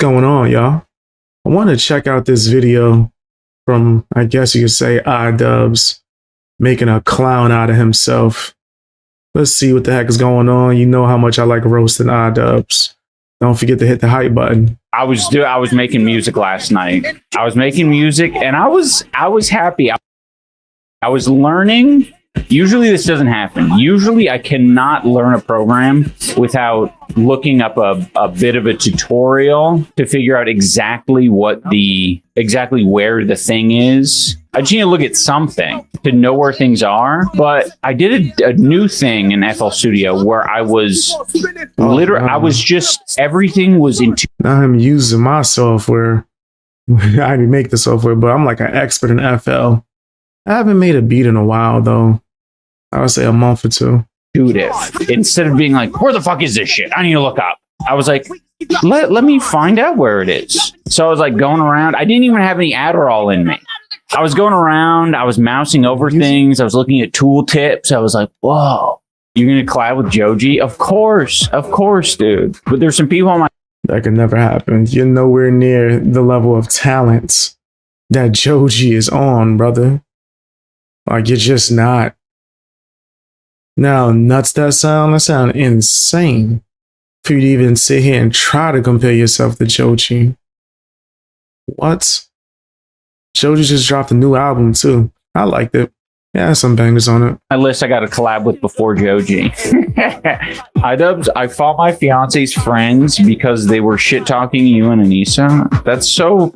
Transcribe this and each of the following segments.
going on, y'all? I want to check out this video from, I guess you could say, iDubbbz making a clown out of himself. Let's see what the heck is going on. You know how much I like roasting iDubbbz. Don't forget to hit the hype button. I was making music last night. I was making music and I was happy. I was learning. Usually this doesn't happen. Usually I cannot learn a program without looking up a bit of a tutorial to figure out exactly where the thing is. I just need to look at something to know where things are. But I did a new thing in FL Studio where I was literally, everything was into. Now I'm using my software. I didn't make the software, but I'm like an expert in FL. I haven't made a beat in a while though. I would say a month or two. Intuitive. Instead of being like, where the fuck is this shit? I need to look up. I was like, let me find out where it is. So I was like going around. I didn't even have any Adderall in me. I was going around. I was mousing over things. I was looking at tool tips. I was like, whoa, you're going to collab with Joji? Of course, dude. But there's some people on my... That could never happen. You're nowhere near the level of talent that Joji is on, brother. Like, you're just not. Now, nuts that sound insane for you to even sit here and try to compare yourself to Joji. What? Joji just dropped a new album too. I liked it. Yeah, some bangers on it. My list I got to collab with before Joji. iDubbbz, I fought my fiance's friends because they were shit talking you and Anissa. That's so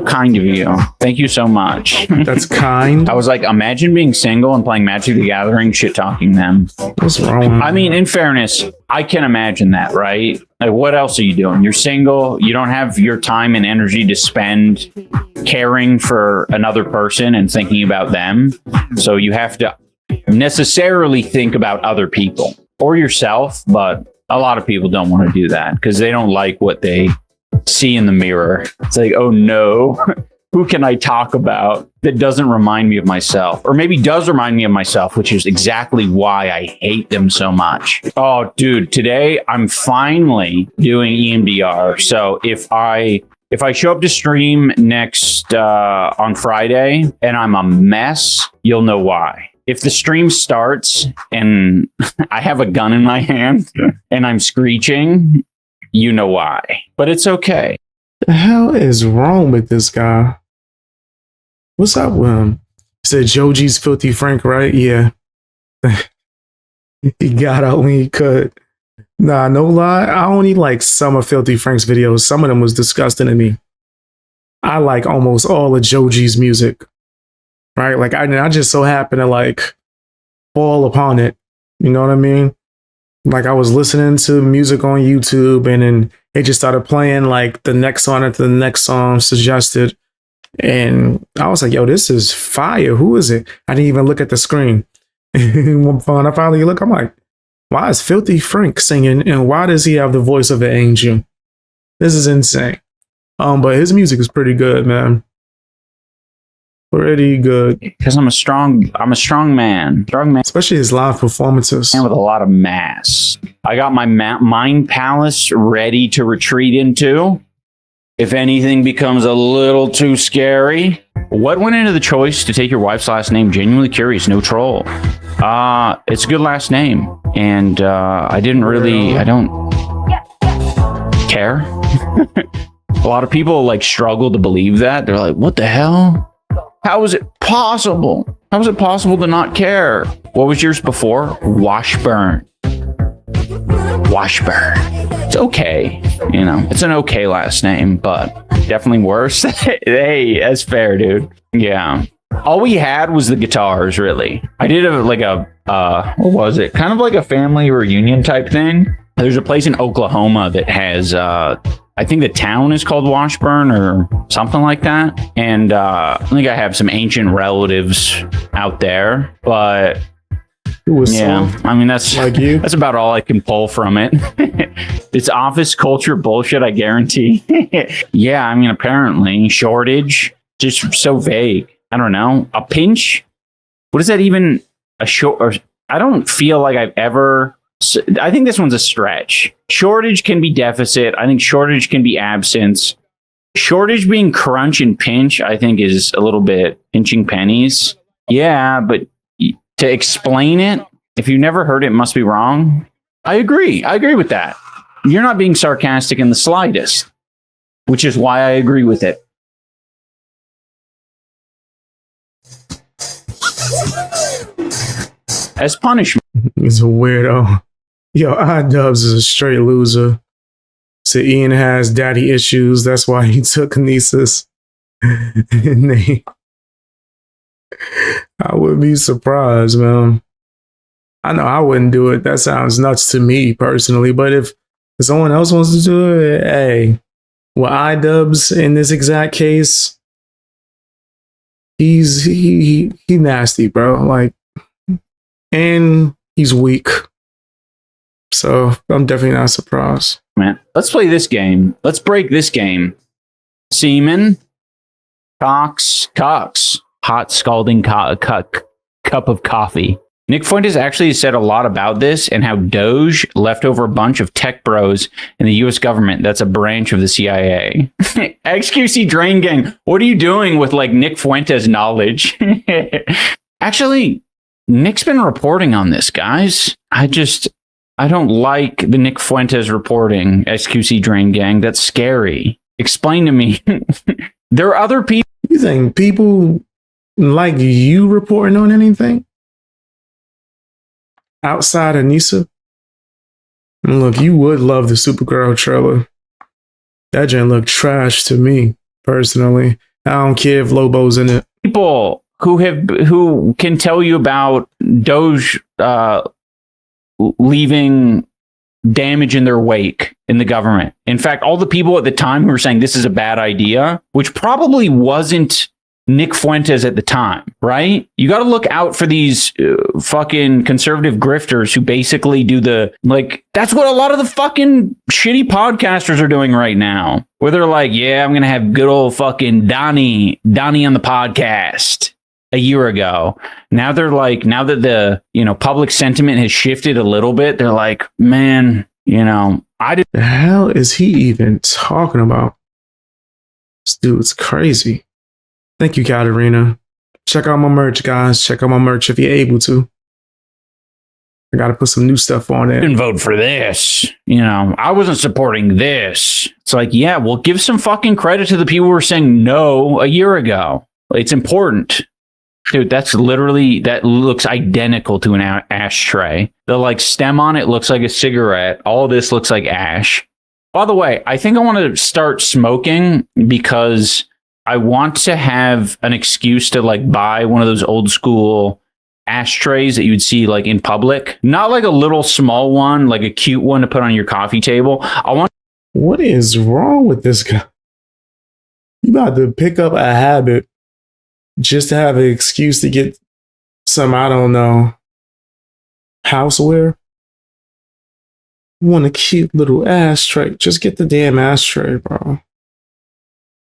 kind of you. Thank you so much. That's kind. I was like, imagine being single and playing Magic the Gathering, shit talking them. What's wrong? I mean, in fairness, I can imagine that, right? Like, what else are you doing? You're single. You don't have your time and energy to spend caring for another person and thinking about them. So you have to necessarily think about other people or yourself. But a lot of people don't want to do that because they don't like what they see in the mirror. It's like, oh no, who can I talk about that doesn't remind me of myself, or maybe does remind me of myself, which is exactly why I hate them so much. Oh dude, today I'm finally doing EMDR. So if I show up to stream next on Friday and I'm a mess, you'll know why. If the stream starts and I have a gun in my hand and I'm screeching, you know why, but it's okay. The hell is wrong with this guy? What's up with him? He said Joji's Filthy Frank, right? Yeah. He got out when he could. Nah, no lie. I only like some of Filthy Frank's videos. Some of them was disgusting to me. I like almost all of Joji's music. Right? Like I just so happen to like fall upon it. You know what I mean? Like I was listening to music on YouTube and then it just started playing like the next song after the next song suggested. And I was like, yo, this is fire. Who is it? I didn't even look at the screen. When I finally look, I'm like, why is Filthy Frank singing? And why does he have the voice of an angel? This is insane. But his music is pretty good, man. Pretty good. Because I'm a strong man. Strong man. Especially his live performances. And with a lot of mass. I got my mind palace ready to retreat into. If anything becomes a little too scary. What went into the choice to take your wife's last name? Genuinely curious, no troll. It's a good last name. And I don't care. A lot of people like struggle to believe that. They're like, what the hell? How is it possible? How is it possible to not care? What was yours before? Washburn. Washburn. It's okay. You know, it's an okay last name, but definitely worse. Hey, that's fair, dude. Yeah. All we had was the guitars, really. I did what was it? Kind of like a family reunion type thing. There's a place in Oklahoma that has, I think the town is called Washburn or something like that. And I think I have some ancient relatives out there, but yeah, I mean, that's like you. That's about all I can pull from it. It's office culture bullshit, I guarantee. Yeah, I mean, apparently shortage, just so vague. I don't know. A pinch? What is that even? A short? I don't feel like I've ever So I think this one's a stretch. Shortage can be deficit. I think shortage can be absence. Shortage being crunch and pinch, I think, is a little bit pinching pennies. Yeah, but to explain it, if you've never heard it, it must be wrong. I agree. I agree with that. You're not being sarcastic in the slightest, which is why I agree with it. As punishment. He's a weirdo. Yo, iDubbbz is a straight loser. So Ian has daddy issues. That's why he took Kinesis. And I wouldn't be surprised, man. I know I wouldn't do it. That sounds nuts to me personally. But if someone else wants to do it, hey, well, iDubbbz in this exact case, he nasty, bro. Like, and he's weak. So I'm definitely not surprised. Man, let's play this game. Let's break this game. Semen, cocks, hot scalding cup of coffee. Nick Fuentes actually said a lot about this and how Doge left over a bunch of tech bros in the U.S. government. That's a branch of the CIA. XQC Drain Gang, what are you doing with like Nick Fuentes knowledge? Actually, Nick's been reporting on this, guys. I don't like the Nick Fuentes reporting, XQC Drain Gang. That's scary. Explain to me. There are other people. You think people like you reporting on anything outside of Nisa? And look, you would love the Supergirl trailer. That joint looked trash to me, personally. I don't care if Lobo's in it. People who can tell you about Doge leaving damage in their wake in the government. In fact, all the people at the time who were saying this is a bad idea, which probably wasn't Nick Fuentes at the time, right? You got to look out for these fucking conservative grifters who basically do that's what a lot of the fucking shitty podcasters are doing right now, where they're like, yeah, I'm going to have good old fucking Donnie on the podcast a year ago. Now they're like, now that the, public sentiment has shifted a little bit, they're like, man, the hell is he even talking about? This dude's crazy. Thank you, Katarina. Check out my merch, guys. Check out my merch if you're able to. I got to put some new stuff on it. Didn't vote for this. I wasn't supporting this. It's like, yeah, well, give some fucking credit to the people who were saying no a year ago. It's important. Dude, that looks identical to an ashtray. The stem on it looks like a cigarette. All of this looks like ash. By the way, I think I want to start smoking because I want to have an excuse to buy one of those old school ashtrays that you would see in public. Not like a little small one, like a cute one to put on your coffee table. What is wrong with this guy? You about to pick up a habit just to have an excuse to get some, I don't know, houseware? You want a cute little ashtray? Just get the damn ashtray, bro.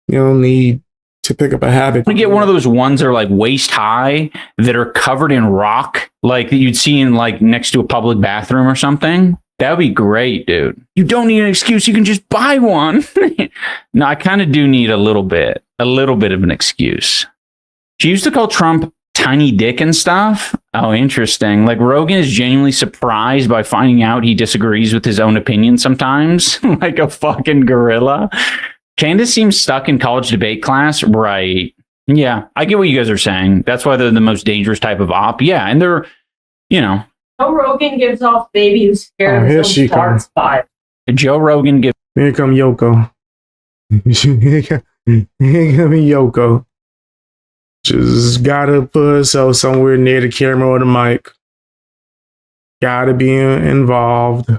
You don't need to pick up a habit. I get one of those ones that are waist high that are covered in rock, like that you'd see in next to a public bathroom or something. That would be great, dude. You don't need an excuse. You can just buy one. No, I kind of do need a little bit of an excuse. She used to call Trump tiny dick and stuff. Oh, interesting. Rogan is genuinely surprised by finding out he disagrees with his own opinion sometimes, like a fucking gorilla. Candace seems stuck in college debate class. Right. Yeah, I get what you guys are saying. That's why they're the most dangerous type of op. Yeah, and they're, Joe Rogan gives off baby who's scared of his own farts vibe. Joe Rogan gives... Here come Yoko. Here come Yoko. Just gotta put herself somewhere near the camera or the mic. Gotta be involved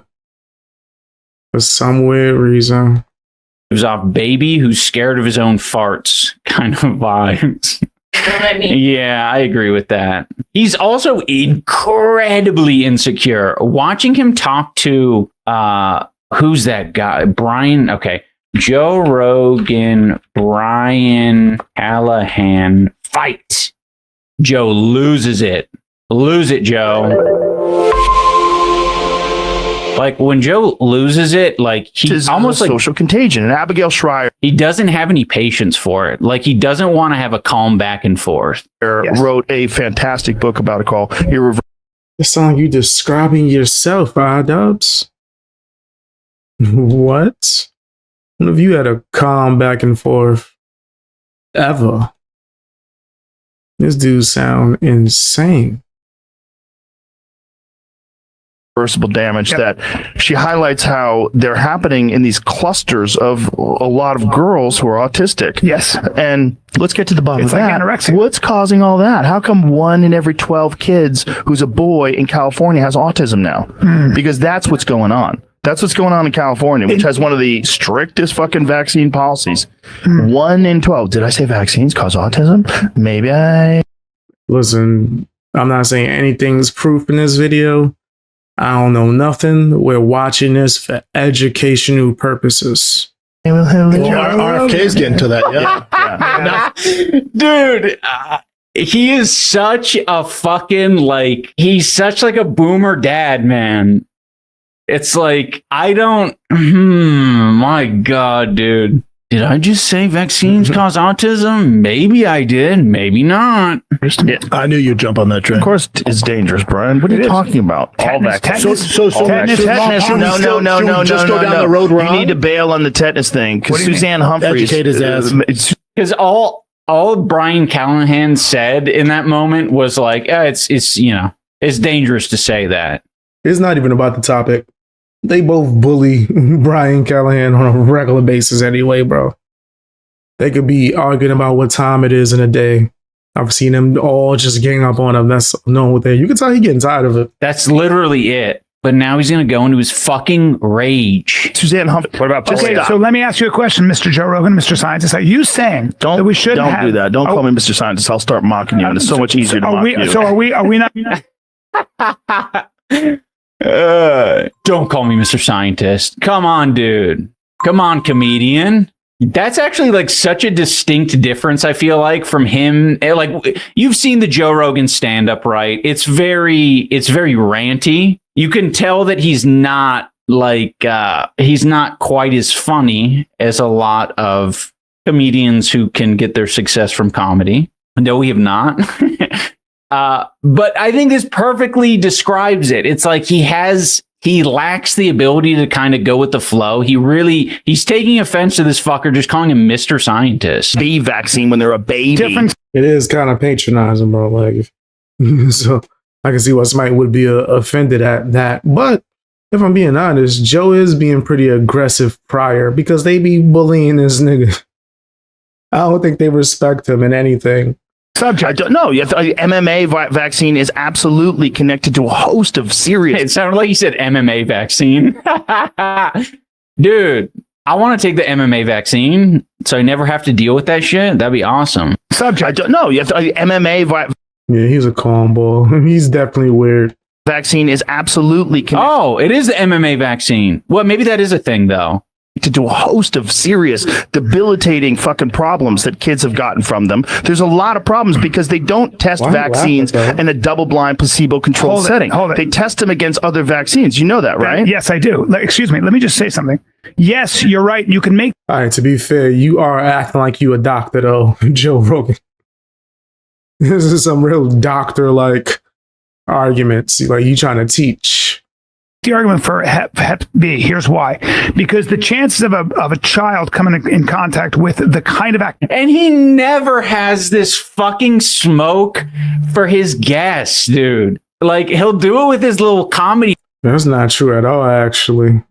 for some weird reason. Gives off baby who's scared of his own farts kind of vibes. You know what I mean? Yeah, I agree with that. He's also incredibly insecure. Watching him talk to who's that guy? Brian. Okay. Joe Rogan, Brian Callahan fight. Joe loses it. Lose it, Joe. Like when Joe loses it, like he's almost like social contagion. And Abigail Schreier, he doesn't have any patience for it. Like he doesn't want to have a calm back and forth. wrote a fantastic book about it called Irreversible. It sounds like you describing yourself, iDubbbz. What? When have you had a calm back and forth ever? This dude sound insane. Damage that she highlights how they're happening in these clusters of a lot of girls who are autistic. Yes. And let's get to the bottom of It's like that. anorexia. What's causing all that? How come 1 in every 12 kids who's a boy in California has autism now? Because that's what's going on. That's what's going on in California, which has one of the strictest fucking vaccine policies. 1 in 12. Did I say vaccines cause autism? Maybe I... Listen, I'm not saying anything's proof in this video. I don't know nothing. We're watching this for educational purposes. Well, RFK's getting to that, yeah. Dude, he is such a fucking he's such like a boomer dad, man. It's like, I don't, my God, dude. Did I just say vaccines cause autism? Maybe I did, maybe not. I knew you'd jump on that train. Of course, it's dangerous, Brian. What are you talking about? All vaccines. So No. just go down the road You wrong? need to bail on the tetanus thing because Suzanne Humphreys. Educate his ass. Because all Brian Callahan said in that moment was like, it's dangerous to say that. It's not even about the topic. They both bully Brian Callahan on a regular basis anyway, bro. They could be arguing about what time it is in a day. I've seen them all just gang up on him. That's no there. You can tell he's getting tired of it. That's literally it. But now he's going to go into his fucking rage. Suzanne Humphreys. What about Okay, so let me ask you a question, Mr. Joe Rogan, Mr. Scientist. Are you saying that we should don't have... do that. Don't call me Mr. Scientist. I'll start mocking you, and it's so much easier to mock you. So are we not... Don't call me Mr. Scientist. Come on, dude. Come on, comedian. That's actually like such a distinct difference, I feel like, from him. Like, you've seen the Joe Rogan stand-up, right? It's very ranty. You can tell that he's not quite as funny as a lot of comedians who can get their success from comedy. No, we have not. But I think this perfectly describes it. It's like he lacks the ability to kind of go with the flow. He's taking offense to this fucker just calling him Mr. Scientist. B vaccine when they're a baby. It is kind of patronizing, bro. Like, so I can see why somebody would be offended at that. But if I'm being honest, Joe is being pretty aggressive prior because they be bullying this nigga. I don't think they respect him in anything. Subject. I don't know. MMA vaccine is absolutely connected to a host of serious... It sounded like you said MMA vaccine. Dude, I want to take the MMA vaccine so I never have to deal with that shit. That'd be awesome. Subject. I don't know. MMA Yeah, he's a calm ball. He's definitely weird. Vaccine is absolutely connected. Oh, it is the MMA vaccine. Well, maybe that is a thing, though. To a host of serious, debilitating fucking problems that kids have gotten from them. There's a lot of problems because they don't test vaccines in a double-blind, placebo-controlled setting. They test them against other vaccines. You know that, right? Yes, I do. Excuse me. Let me just say something. Yes, you're right. You can make... All right, to be fair, you are acting like you a doctor, though, Joe Rogan. This is some real doctor-like arguments. Like, you trying to teach. The argument for Hep B. Here's why. Because the chances of a child coming in contact with the kind of... And he never has this fucking smoke for his guests, dude. Like, he'll do it with his little comedy. That's not true at all, actually.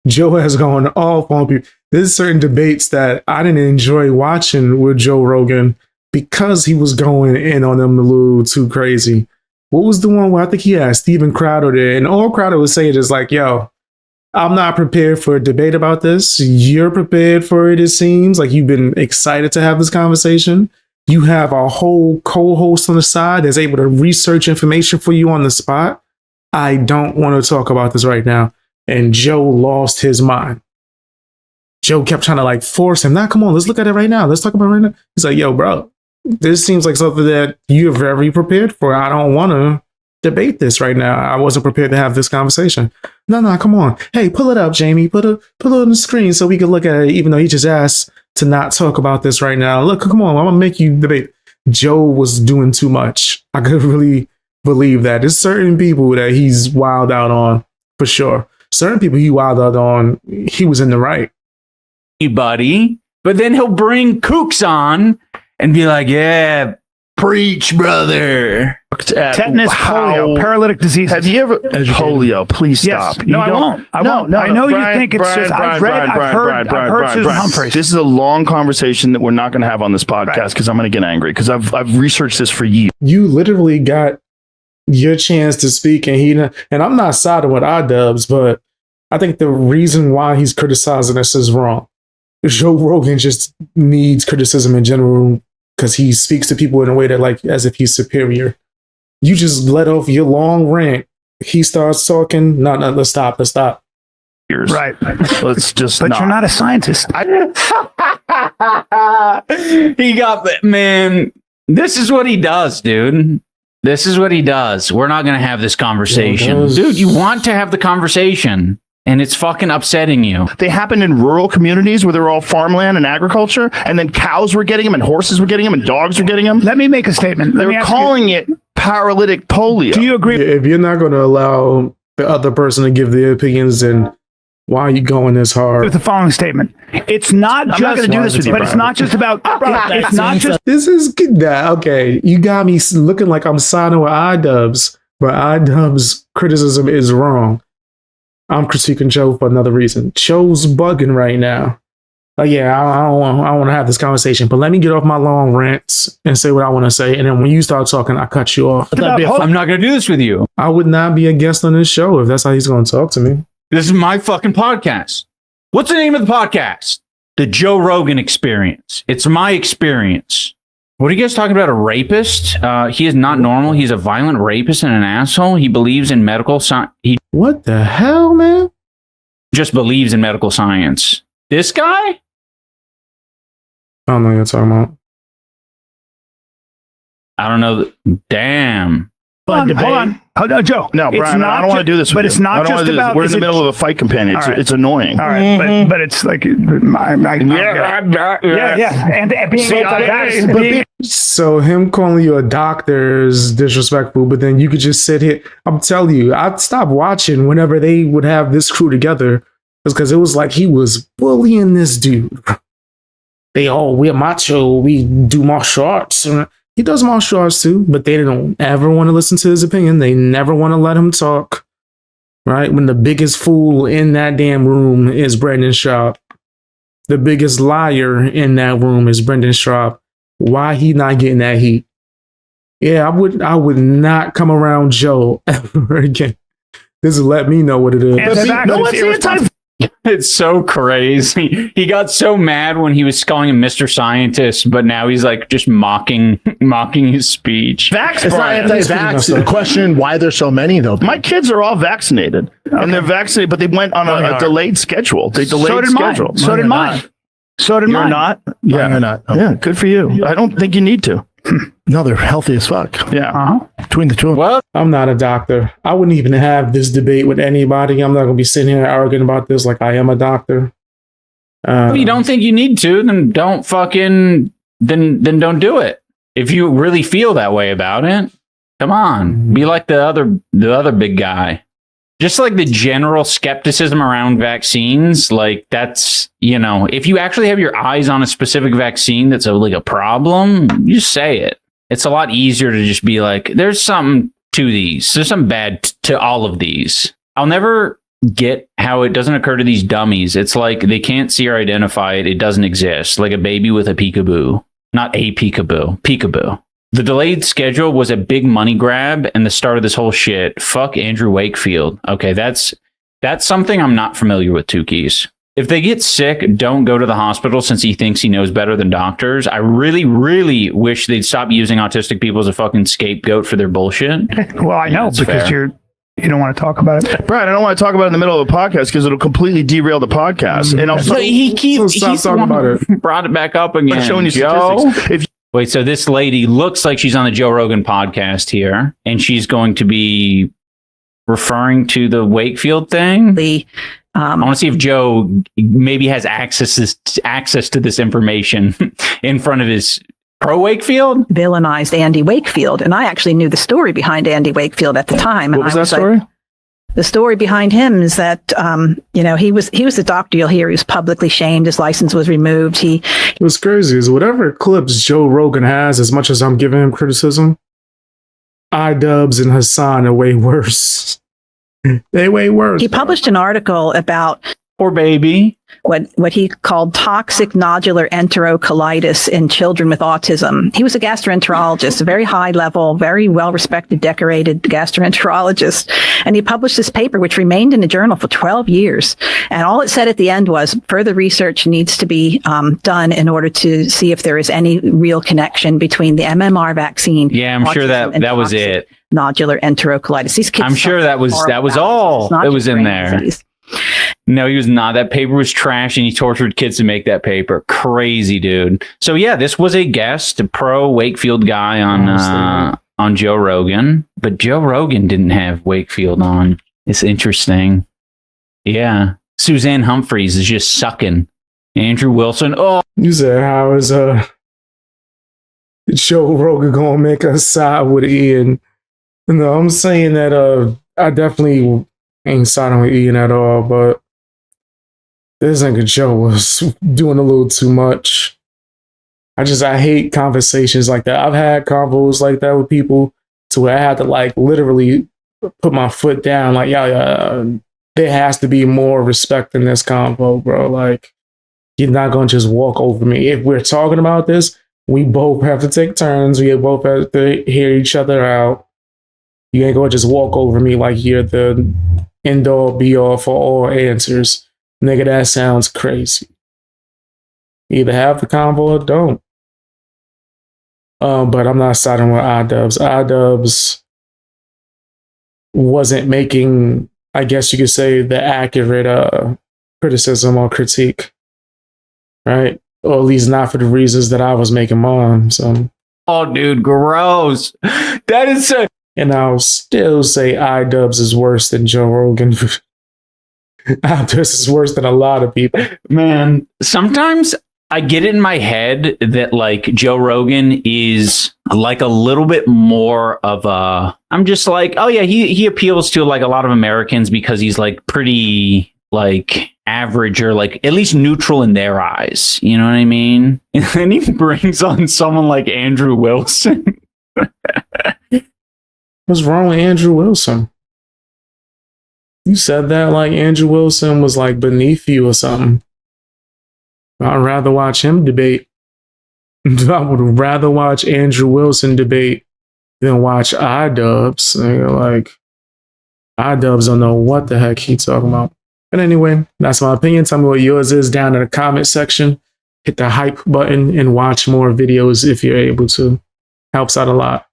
Joe has gone off on people. There's certain debates that I didn't enjoy watching with Joe Rogan because he was going in on them a little too crazy. What was the one where I think he had Steven Crowder there, and all Crowder was saying is like, yo, I'm not prepared for a debate about this. You're prepared for it, it seems. Like, you've been excited to have this conversation. You have a whole co-host on the side that's able to research information for you on the spot. I don't want to talk about this right now. And Joe lost his mind. Joe kept trying to like force him. Nah, come on, let's look at it right now. Let's talk about it right now. He's like, yo, bro, this seems like something that you're very prepared for. I don't want to debate this right now. I wasn't prepared to have this conversation. No, come on. Hey, pull it up, Jamie. Put it on the screen so we can look at it, even though he just asked to not talk about this right now. Look, come on, I'm gonna make you debate. Joe was doing too much. I could really believe that. There's certain people that he's wild out on, for sure. Certain people he wild out on, he was in the right. Buddy. But then he'll bring kooks on and be like, yeah, preach, brother. Tetanus, polio, paralytic disease. Have you ever polio? Please stop. Yes. No, I won't. I won't. I know you think it's just. I've heard Susan Humphreys. This is a long conversation that we're not going to have on this podcast because I'm going to get angry because I've researched this for years. You literally got your chance to speak, and I'm not siding with iDubbbz, but I think the reason why he's criticizing us is wrong. Joe Rogan just needs criticism in general because he speaks to people in a way that, like, as if he's superior. You just let off your long rant. He starts talking. No, let's stop. Right. Let's just. But you're not a scientist. He got that, man. This is what he does, dude. This is what he does. We're not going to have this conversation. Dude, you want to have the conversation. And it's fucking upsetting you. They happened in rural communities where they're all farmland and agriculture, and then cows were getting them, and horses were getting them, and dogs were getting them. Let me make a statement. They were calling it paralytic polio. Do you agree? If you're not going to allow the other person to give their opinions, then why are you going this hard? With the following statement, it's not just. I'm not going to do this with you, but it's not just about. It's not just. This is good. Okay, you got me looking like I'm signing with iDubbbz, but iDubbbz criticism is wrong. I'm critiquing Joe for another reason. Joe's bugging right now. I don't want to have this conversation, but let me get off my long rants and say what I want to say. And then when you start talking, I cut you off. I'm not going to do this with you. I would not be a guest on this show if that's how he's going to talk to me. This is my fucking podcast. What's the name of the podcast? The Joe Rogan Experience. It's my experience. What are you guys talking about? A rapist? He is not normal. He's a violent rapist and an asshole. He believes in medical science. What the hell, man? Just believes in medical science. This guy? I don't know what you're talking about. I don't know. Damn. Hold on. Joe. No, Brian, I don't want to do this with but you. it's not just about. We're in the middle of a fight companion. It's annoying. All right, but it's like, yeah, and being so him calling you a doctor is disrespectful. But then you could just sit here. I'm telling you, I'd stop watching whenever they would have this crew together, because it was like he was bullying this dude. We're macho. We do martial arts. He does martial arts too, but they don't ever want to listen to his opinion. They never want to let him talk, right? When the biggest fool in that damn room is Brendan Schaub. The biggest liar in that room is Brendan Schaub. Why he not getting that heat? Yeah, I would not come around Joe ever again. This will let me know what it is. It's so crazy. He got so mad when he was calling him Mr. Scientist, but now he's like just mocking his speech. It's not anti-vax. The question why there's so many though. My kids are all vaccinated, and they're vaccinated, but they went on a delayed schedule. They delayed schedule. So did mine. You're not? Yeah, you're not. Okay. Yeah, good for you. I don't think you need to. No, they're healthy as fuck. Yeah. Between the two of them. Well, I'm not a doctor. I wouldn't even have this debate with anybody. I'm not going to be sitting here arguing about this like I am a doctor. if you don't think you need to, then don't fucking then don't do it. If you really feel that way about it, come on, be like the other big guy. Just like the general skepticism around vaccines, like that's, if you actually have your eyes on a specific vaccine that's like a problem, you just say it. It's a lot easier to just be like, there's something to these. There's some bad to all of these. I'll never get how it doesn't occur to these dummies. It's like they can't see or identify it. It doesn't exist. Like a baby with a peekaboo. Not a peekaboo. Peekaboo. The delayed schedule was a big money grab and the start of this whole shit. Fuck Andrew Wakefield. Okay, that's something I'm not familiar with, Tukis. If they get sick, don't go to the hospital since he thinks he knows better than doctors. I really, really wish they'd stop using autistic people as a fucking scapegoat for their bullshit. Well, I know, because you don't want to talk about it. Brian, I don't want to talk about it in the middle of a podcast because it'll completely derail the podcast. And also, he's talking about it. Brought it back up again. I'm showing you Joe. statistics. Wait, so this lady looks like she's on the Joe Rogan podcast here, and she's going to be referring to the Wakefield thing? I want to see if Joe maybe has access to this information in front of his pro-Wakefield. Villainized Andy Wakefield. And I actually knew the story behind Andy Wakefield at the time. What was that story? The story behind him is that, he was a doctor. You'll hear he was publicly shamed. His license was removed. What's crazy is whatever clips Joe Rogan has, as much as I'm giving him criticism, iDubbbz and Hassan are way worse. They way worse. He published an article about Poor baby. what he called toxic nodular enterocolitis in children with autism. He was a gastroenterologist, a very high level, very well respected, decorated gastroenterologist. And he published this paper, which remained in the journal for 12 years. And all it said at the end was further research needs to be done in order to see if there is any real connection between the MMR vaccine. Yeah, I'm sure that was it. Nodular enterocolitis. These kids. I'm sure that was all that was in there. Disease. No, he was not. That paper was trash, and he tortured kids to make that paper. Crazy, dude. So yeah, this was a guest, a pro Wakefield guy on Joe Rogan, but Joe Rogan didn't have Wakefield on. It's interesting. Yeah, Suzanne Humphries is just sucking. Andrew Wilson. Oh, You said, how is Joe Rogan gonna make us side with Ian? No, I'm saying that I definitely ain't siding with Ian at all, but this nigga Joe was doing a little too much. I hate conversations like that. I've had convos like that with people to where I had to like literally put my foot down, like, yeah, there has to be more respect in this convo, bro. Like, you're not gonna just walk over me. If we're talking about this, we both have to take turns. We both have to hear each other out. You ain't gonna just walk over me like you're the end all be all for all answers. Nigga, that sounds crazy. Either have the convo or don't. But I'm not siding with iDubbbz. iDubbbz wasn't making, I guess you could say, the accurate criticism or critique. Right? Or at least not for the reasons that I was making mine. So. Oh, dude, gross. That is so. And I'll still say iDubbbz is worse than Joe Rogan. iDubbbz is worse than a lot of people. Man, sometimes I get it in my head that like Joe Rogan is like a little bit more of a, I'm just like, oh yeah, he appeals to like a lot of Americans because he's like pretty like average or like at least neutral in their eyes. You know what I mean? And then he brings on someone like Andrew Wilson. What's wrong with Andrew Wilson? You said that like Andrew Wilson was like beneath you or something. I'd rather watch him debate. I would rather watch Andrew Wilson debate than watch iDubbbz. Like, iDubbbz don't know what the heck he's talking about. But anyway, that's my opinion. Tell me what yours is down in the comment section. Hit the hype button and watch more videos if you're able to. Helps out a lot.